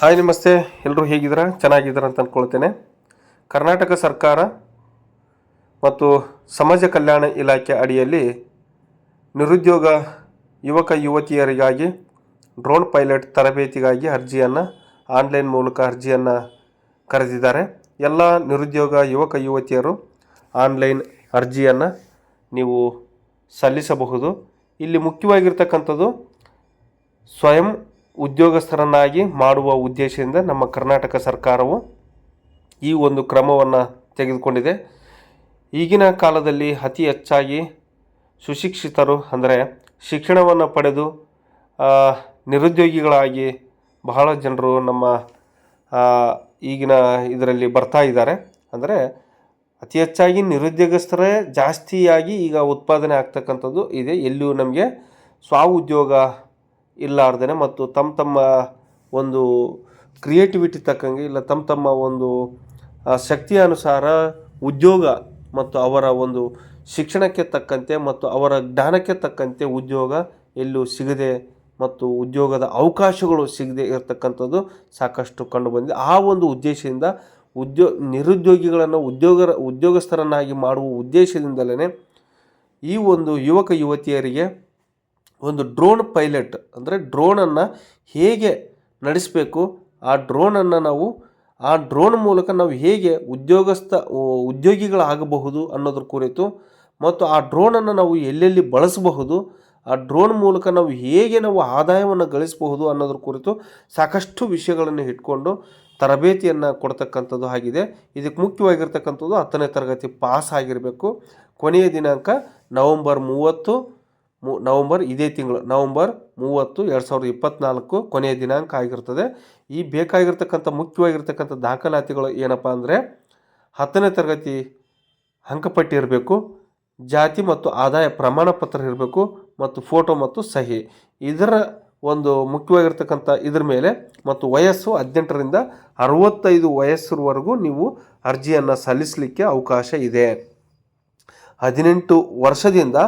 Hi ನಮಸ್ತೆ, ಎಲ್ಲರೂ ಹೇಗಿದ್ದೀರಾ? ಚೆನ್ನಾಗಿದ್ದೀರಾ ಅಂತ ಅಂದ್ಕೊಳ್ತೇನೆ. ಕರ್ನಾಟಕ ಸರ್ಕಾರ ಮತ್ತು ಸಮಾಜ ಕಲ್ಯಾಣ ಇಲಾಖೆ ಅಡಿಯಲ್ಲಿ ನಿರುದ್ಯೋಗ ಯುವಕ ಯುವತಿಯರಿಗಾಗಿ ಡ್ರೋನ್ ಪೈಲಟ್ ತರಬೇತಿಗಾಗಿ ಆನ್ಲೈನ್ ಮೂಲಕ ಅರ್ಜಿಯನ್ನು ಕರೆದಿದ್ದಾರೆ. ಎಲ್ಲ ನಿರುದ್ಯೋಗ ಯುವಕ ಯುವತಿಯರು ಆನ್ಲೈನ್ ಅರ್ಜಿಯನ್ನು ನೀವು ಸಲ್ಲಿಸಬಹುದು. ಇಲ್ಲಿ ಮುಖ್ಯವಾಗಿರ್ತಕ್ಕಂಥದ್ದು ಸ್ವಯಂ ಉದ್ಯೋಗಸ್ಥರನ್ನಾಗಿ ಮಾಡುವ ಉದ್ದೇಶದಿಂದ ನಮ್ಮ ಕರ್ನಾಟಕ ಸರ್ಕಾರವು ಈ ಒಂದು ಕ್ರಮವನ್ನು ತೆಗೆದುಕೊಂಡಿದೆ. ಈಗಿನ ಕಾಲದಲ್ಲಿ ಅತಿ ಹೆಚ್ಚಾಗಿ ಸುಶಿಕ್ಷಿತರು ಅಂದರೆ ಶಿಕ್ಷಣವನ್ನು ಪಡೆದು ನಿರುದ್ಯೋಗಿಗಳಾಗಿ ಬಹಳ ಜನರು ನಮ್ಮ ಈಗಿನ ಇದರಲ್ಲಿ ಬರ್ತಾ ಇದ್ದಾರೆ. ಅಂದರೆ ಅತಿ ಹೆಚ್ಚಾಗಿ ನಿರುದ್ಯೋಗಸ್ಥರೇ ಜಾಸ್ತಿಯಾಗಿ ಈಗ ಉತ್ಪಾದನೆ ಆಗ್ತಕ್ಕಂಥದ್ದು ಇದೆ. ಎಲ್ಲಿಯೂ ನಮಗೆ ಸ್ವಉದ್ಯೋಗ ಇಲ್ಲಾರ್ದೇ ಮತ್ತು ತಮ್ಮ ಒಂದು ಕ್ರಿಯೇಟಿವಿಟಿ ತಕ್ಕಂಗೆ ಇಲ್ಲ ತಮ್ಮ ಒಂದು ಶಕ್ತಿಯ ಅನುಸಾರ ಉದ್ಯೋಗ ಮತ್ತು ಅವರ ಒಂದು ಶಿಕ್ಷಣಕ್ಕೆ ತಕ್ಕಂತೆ ಮತ್ತು ಅವರ ಜ್ಞಾನಕ್ಕೆ ತಕ್ಕಂತೆ ಉದ್ಯೋಗ ಎಲ್ಲೂ ಸಿಗದೆ ಮತ್ತು ಉದ್ಯೋಗದ ಅವಕಾಶಗಳು ಸಿಗದೆ ಇರತಕ್ಕಂಥದ್ದು ಸಾಕಷ್ಟು ಕಂಡುಬಂದಿದೆ. ಆ ಒಂದು ಉದ್ದೇಶದಿಂದ ನಿರುದ್ಯೋಗಿಗಳನ್ನು ಉದ್ಯೋಗಸ್ಥರನ್ನಾಗಿ ಮಾಡುವ ಉದ್ದೇಶದಿಂದಲೇ ಈ ಒಂದು ಯುವಕ ಯುವತಿಯರಿಗೆ ಒಂದು ಡ್ರೋನ್ ಪೈಲಟ್ ಅಂದರೆ ಡ್ರೋನನ್ನು ಹೇಗೆ ನಡೆಸಬೇಕು, ಆ ಡ್ರೋನ್ ಮೂಲಕ ನಾವು ಹೇಗೆ ಉದ್ಯೋಗಿಗಳಾಗಬಹುದು ಅನ್ನೋದ್ರ ಕುರಿತು ಮತ್ತು ಆ ಡ್ರೋನನ್ನು ನಾವು ಎಲ್ಲೆಲ್ಲಿ ಬಳಸಬಹುದು, ಆ ಡ್ರೋನ್ ಮೂಲಕ ನಾವು ಆದಾಯವನ್ನು ಗಳಿಸಬಹುದು ಅನ್ನೋದ್ರ ಕುರಿತು ಸಾಕಷ್ಟು ವಿಷಯಗಳನ್ನು ಇಟ್ಕೊಂಡು ತರಬೇತಿಯನ್ನು ಕೊಡ್ತಕ್ಕಂಥದ್ದು ಆಗಿದೆ. ಇದಕ್ಕೆ ಮುಖ್ಯವಾಗಿರ್ತಕ್ಕಂಥದ್ದು 10ನೇ ತರಗತಿ ಪಾಸ್ ಆಗಿರಬೇಕು. ಕೊನೆಯ ದಿನಾಂಕ ಇದೇ ತಿಂಗಳು ನವಂಬರ್ 30, 2024 ಕೊನೆಯ ದಿನಾಂಕ ಆಗಿರ್ತದೆ. ಈ ಬೇಕಾಗಿರ್ತಕ್ಕಂಥ ಮುಖ್ಯವಾಗಿರ್ತಕ್ಕಂಥ ದಾಖಲಾತಿಗಳು ಏನಪ್ಪ ಅಂದರೆ 10ನೇ ತರಗತಿ ಅಂಕಪಟ್ಟಿ ಇರಬೇಕು, ಜಾತಿ ಮತ್ತು ಆದಾಯ ಪ್ರಮಾಣ ಪತ್ರ ಇರಬೇಕು ಮತ್ತು ಫೋಟೋ ಮತ್ತು ಸಹಿ. ಇದರ ಒಂದು ಮುಖ್ಯವಾಗಿರ್ತಕ್ಕಂಥ ಇದ್ರ ಮೇಲೆ ಮತ್ತು ವಯಸ್ಸು 18ರಿಂದ 65 ವಯಸ್ಸಿನವರೆಗೂ ನೀವು ಅರ್ಜಿಯನ್ನು ಸಲ್ಲಿಸಲಿಕ್ಕೆ ಅವಕಾಶ ಇದೆ. 18 ವರ್ಷದಿಂದ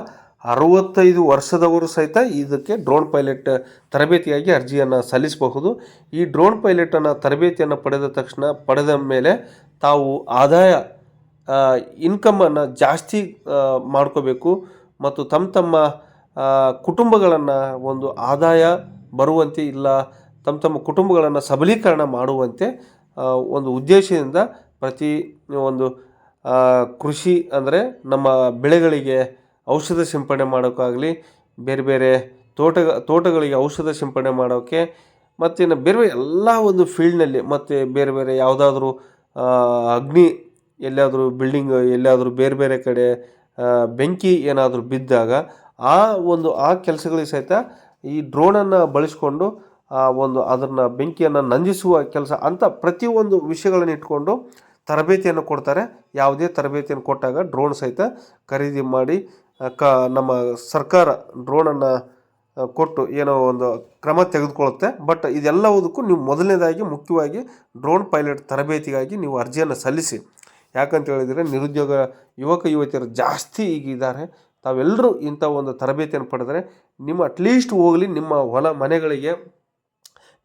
65 ವರ್ಷದವರು ಸಹಿತ ಇದಕ್ಕೆ ಡ್ರೋನ್ ಪೈಲಟ್ ತರಬೇತಿಯಾಗಿ ಅರ್ಜಿಯನ್ನು ಸಲ್ಲಿಸಬಹುದು. ಈ ಡ್ರೋನ್ ಪೈಲಟನ್ನು ತರಬೇತಿಯನ್ನು ಪಡೆದ ಮೇಲೆ ತಾವು ಆದಾಯ ಇನ್ಕಮನ್ನು ಜಾಸ್ತಿ ಮಾಡ್ಕೋಬೇಕು ಮತ್ತು ತಮ್ಮ ಕುಟುಂಬಗಳನ್ನು ಒಂದು ಆದಾಯ ಬರುವಂತೆ ಇಲ್ಲ ತಮ್ಮ ಕುಟುಂಬಗಳನ್ನು ಸಬಲೀಕರಣ ಮಾಡುವಂತೆ ಒಂದು ಉದ್ದೇಶದಿಂದ ಪ್ರತಿ ಒಂದು ಕೃಷಿ ಅಂದರೆ ನಮ್ಮ ಬೆಳೆಗಳಿಗೆ ಔಷಧ ಸಿಂಪಡಣೆ ಮಾಡೋಕ್ಕಾಗಲಿ, ಬೇರೆ ಬೇರೆ ತೋಟಗಳಿಗೆ ಔಷಧ ಸಿಂಪಡಣೆ ಮಾಡೋಕ್ಕೆ ಮತ್ತು ಇನ್ನು ಬೇರೆ ಎಲ್ಲ ಒಂದು ಫೀಲ್ಡ್ನಲ್ಲಿ ಮತ್ತು ಬೇರೆ ಬೇರೆ ಯಾವುದಾದ್ರೂ ಅಗ್ನಿ ಎಲ್ಲಾದರೂ ಬಿಲ್ಡಿಂಗ್ ಎಲ್ಲಾದರೂ ಬೇರೆ ಬೇರೆ ಕಡೆ ಬೆಂಕಿ ಏನಾದರೂ ಬಿದ್ದಾಗ ಆ ಕೆಲಸಗಳಿಗೆ ಸಹಿತ ಈ ಡ್ರೋನನ್ನು ಬಳಸ್ಕೊಂಡು ಅದನ್ನು ಬೆಂಕಿಯನ್ನು ನಂದಿಸುವ ಕೆಲಸ ಅಂತ ಪ್ರತಿಯೊಂದು ವಿಷಯಗಳನ್ನು ಇಟ್ಕೊಂಡು ತರಬೇತಿಯನ್ನು ಕೊಡ್ತಾರೆ. ಯಾವುದೇ ತರಬೇತಿಯನ್ನು ಕೊಟ್ಟಾಗ ಡ್ರೋನ್ ಸಹಿತ ಖರೀದಿ ಮಾಡಿ ನಮ್ಮ ಸರ್ಕಾರ ಡ್ರೋನನ್ನು ಕೊಟ್ಟು ಏನೋ ಒಂದು ಕ್ರಮ ತೆಗೆದುಕೊಳ್ಳುತ್ತೆ. ಬಟ್ ಇದೆಲ್ಲವುದಕ್ಕೂ ನೀವು ಮೊದಲನೇದಾಗಿ ಮುಖ್ಯವಾಗಿ ಡ್ರೋನ್ ಪೈಲಟ್ ತರಬೇತಿಗಾಗಿ ನೀವು ಅರ್ಜಿಯನ್ನು ಸಲ್ಲಿಸಿ. ಯಾಕಂತ ಹೇಳಿದರೆ ನಿರುದ್ಯೋಗ ಯುವಕ ಯುವತಿಯರು ಜಾಸ್ತಿ ಈಗಿದ್ದಾರೆ. ತಾವೆಲ್ಲರೂ ಇಂಥ ಒಂದು ತರಬೇತಿಯನ್ನು ಪಡೆದರೆ ನಿಮ್ಮ ಅಟ್ಲೀಸ್ಟ್ ಹೋಗಲಿ ನಿಮ್ಮ ಮನೆಗಳಿಗೆ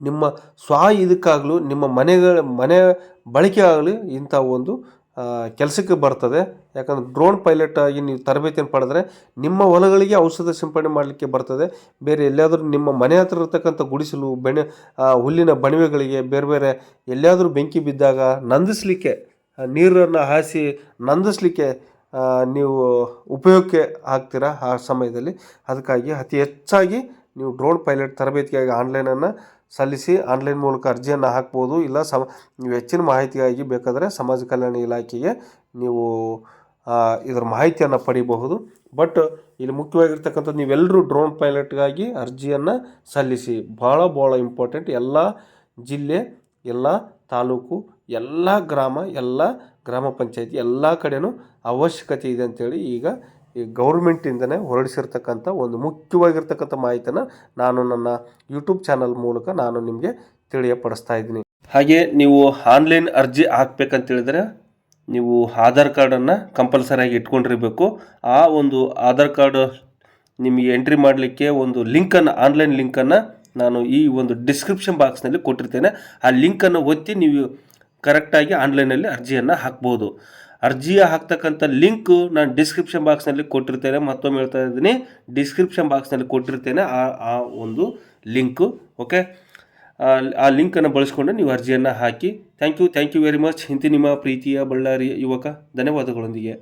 ನಿಮ್ಮ ಇದಕ್ಕಾಗಲೂ ನಿಮ್ಮ ಮನೆ ಬಳಕೆ ಆಗಲಿ ಇಂಥ ಒಂದು ಕೆಲಸಕ್ಕೆ ಬರ್ತದೆ. ಯಾಕಂದರೆ ಡ್ರೋನ್ ಪೈಲಟ್ ಆಗಿ ನೀವು ತರಬೇತಿಯನ್ನು ಪಡೆದರೆ ನಿಮ್ಮ ಹೊಲಗಳಿಗೆ ಔಷಧ ಸಿಂಪಡಣೆ ಮಾಡಲಿಕ್ಕೆ ಬರ್ತದೆ. ಬೇರೆ ಎಲ್ಲಾದರೂ ನಿಮ್ಮ ಮನೆ ಹತ್ರ ಇರತಕ್ಕಂಥ ಗುಡಿಸಲು ಹುಲ್ಲಿನ ಬಣವೆಗಳಿಗೆ ಬೇರೆ ಬೇರೆ ಎಲ್ಲಿಯಾದರೂ ಬೆಂಕಿ ಬಿದ್ದಾಗ ನಂದಿಸಲಿಕ್ಕೆ ನೀರನ್ನು ಹಾಯಿಸಿ ನಂದಿಸಲಿಕ್ಕೆ ನೀವು ಉಪಯೋಗಕ್ಕೆ ಆಗ್ತೀರಾ ಆ ಸಮಯದಲ್ಲಿ. ಅದಕ್ಕಾಗಿ ಅತಿ ಹೆಚ್ಚಾಗಿ ನೀವು ಡ್ರೋನ್ ಪೈಲಟ್ ತರಬೇತಿಗಾಗಿ ಆನ್ಲೈನನ್ನು ಸಲ್ಲಿಸಿ ಆನ್ಲೈನ್ ಮೂಲಕ ಅರ್ಜಿಯನ್ನು ಹಾಕ್ಬೋದು. ಇಲ್ಲ ನೀವು ಹೆಚ್ಚಿನ ಮಾಹಿತಿಗಾಗಿ ಬೇಕಾದರೆ ಸಮಾಜ ಕಲ್ಯಾಣ ಇಲಾಖೆಗೆ ನೀವು ಇದರ ಮಾಹಿತಿಯನ್ನು ಪಡಿಬಹುದು. ಬಟ್ ಇಲ್ಲಿ ಮುಖ್ಯವಾಗಿರ್ತಕ್ಕಂಥದ್ದು ನೀವೆಲ್ಲರೂ ಡ್ರೋನ್ ಪೈಲಟ್ಗಾಗಿ ಅರ್ಜಿಯನ್ನು ಸಲ್ಲಿಸಿ. ಭಾಳ ಇಂಪಾರ್ಟೆಂಟ್. ಎಲ್ಲ ಜಿಲ್ಲೆ, ಎಲ್ಲ ತಾಲೂಕು, ಎಲ್ಲ ಗ್ರಾಮ ಪಂಚಾಯತಿ ಎಲ್ಲ ಕಡೆಯೂ ಅವಶ್ಯಕತೆ ಇದೆ ಅಂಥೇಳಿ ಈಗ ಈ ಗೌರ್ಮೆಂಟಿಂದನೇ ಹೊರಡಿಸಿರ್ತಕ್ಕಂಥ ಒಂದು ಮುಖ್ಯವಾಗಿರ್ತಕ್ಕಂಥ ಮಾಹಿತಿಯನ್ನು ನಾನು ನನ್ನ ಯೂಟ್ಯೂಬ್ ಚಾನಲ್ ಮೂಲಕ ನಾನು ನಿಮಗೆ ತಿಳಿಯಪಡಿಸ್ತಾ ಇದ್ದೀನಿ. ಹಾಗೆ ನೀವು ಆನ್ಲೈನ್ ಅರ್ಜಿ ಹಾಕ್ಬೇಕಂತೇಳಿದರೆ ನೀವು ಆಧಾರ್ ಕಾರ್ಡನ್ನು ಕಂಪಲ್ಸರಿಯಾಗಿ ಇಟ್ಕೊಂಡಿರಬೇಕು. ಆ ಒಂದು ಆಧಾರ್ ಕಾರ್ಡ್ ನಿಮಗೆ ಎಂಟ್ರಿ ಮಾಡಲಿಕ್ಕೆ ಒಂದು ಆನ್ಲೈನ್ ಲಿಂಕನ್ನು ನಾನು ಈ ಒಂದು ಡಿಸ್ಕ್ರಿಪ್ಷನ್ ಬಾಕ್ಸ್ನಲ್ಲಿ ಕೊಟ್ಟಿರ್ತೇನೆ. ಆ ಲಿಂಕನ್ನು ಒತ್ತಿ ನೀವು ಕರೆಕ್ಟಾಗಿ ಆನ್ಲೈನಲ್ಲಿ ಅರ್ಜಿಯನ್ನು ಹಾಕ್ಬೋದು. ಅರ್ಜಿಯ ಹಾಕ್ತಕ್ಕಂಥ ಲಿಂಕು ನಾನು ಡಿಸ್ಕ್ರಿಪ್ಷನ್ ಬಾಕ್ಸ್ನಲ್ಲಿ ಕೊಟ್ಟಿರ್ತೇನೆ. ಮತ್ತೊಮ್ಮೆ ಹೇಳ್ತಾ ಇದ್ದೀನಿ, ಡಿಸ್ಕ್ರಿಪ್ಷನ್ ಬಾಕ್ಸ್ನಲ್ಲಿ ಕೊಟ್ಟಿರ್ತೇನೆ ಆ ಒಂದು ಲಿಂಕು. ಓಕೆ, ಆ ಲಿಂಕನ್ನು ಬಳಸ್ಕೊಂಡು ನೀವು ಅರ್ಜಿಯನ್ನು ಹಾಕಿ. Thank you very much. ಇಂತಿ ನಿಮ್ಮ ಪ್ರೀತಿಯ ಬಳ್ಳಾರಿ ಯುವಕ. ಧನ್ಯವಾದಗಳೊಂದಿಗೆ.